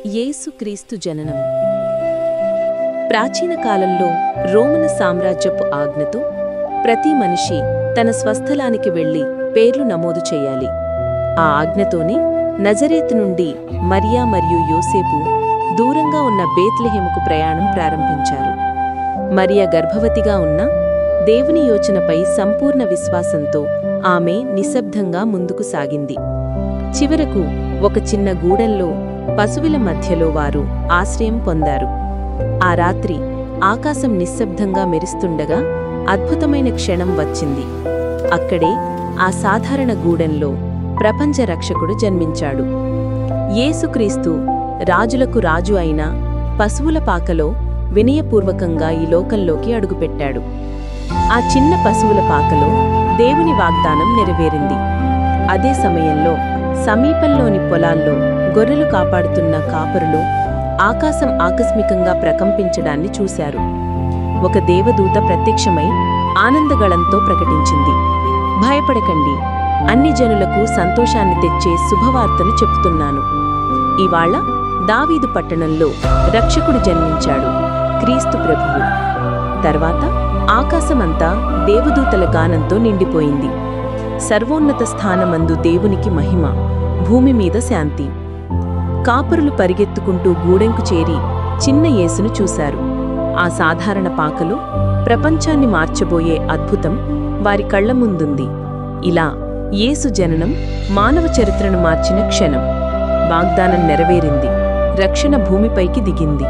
యేసుక్రీస్తు జననం. ప్రాచీన కాలంలో రోమను సామ్రాజ్యపు ఆజ్ఞతో ప్రతి మనిషి తన స్వస్థలానికి వెళ్లి పేర్లు నమోదు చెయ్యాలి. ఆ ఆజ్ఞతోనే నజరేతు నుండి మరియా మరియు యోసేపు దూరంగా ఉన్న బేత్లెహేముకు ప్రయాణం ప్రారంభించారు. మరియా గర్భవతిగా ఉన్న దేవుని యోచనపై సంపూర్ణ విశ్వాసంతో ఆమె నిశ్శబ్దంగా ముందుకు సాగింది. చివరకు ఒక చిన్న గూడెంలో పశువుల మధ్యలో వారు ఆశ్రయం పొందారు. ఆ రాత్రి ఆకాశం నిశ్శబ్దంగా మెరుస్తుండగా అద్భుతమైన క్షణం వచ్చింది. అక్కడే ఆ సాధారణ గూడెంలో ప్రపంచ రక్షకుడు జన్మించాడు. యేసుక్రీస్తు రాజులకు రాజు అయిన పశువుల పాకలో వినయపూర్వకంగా ఈ లోకంలోకి అడుగుపెట్టాడు. ఆ చిన్న పశువుల పాకలో దేవుని వాగ్దానం నెరవేరింది. అదే సమయంలో సమీపంలోని పొలాల్లో గొర్రెలు కాపాడుతున్న కాపరులు ఆకాశం ఆకస్మికంగా ప్రకంపించడాన్ని చూశారు. ఒక దేవదూత ప్రత్యక్షమై ఆనందగళంతో ప్రకటించింది, భయపడకండి, అన్ని జనులకు సంతోషాన్ని తెచ్చే శుభవార్తను చెప్తున్నాను. ఇవాళ దావీదు పట్టణంలో రక్షకుడు జన్మించాడు, క్రీస్తు ప్రభువు. తర్వాత ఆకాశమంతా దేవదూతల గానంతో నిండిపోయింది. సర్వోన్నత స్థానమందు దేవునికి మహిమ, భూమి మీద శాంతి. కాపరులు పరిగెత్తుకుంటూ గూడెంకు చేరి చిన్న యేసును చూశారు. ఆ సాధారణ పాకలో ప్రపంచాన్ని మార్చబోయే అద్భుతం వారి కళ్ల ముందుంది. ఇలా యేసు జననం మానవ చరిత్రను మార్చిన క్షణం. వాగ్దానం నెరవేరింది, రక్షణ భూమిపైకి దిగింది.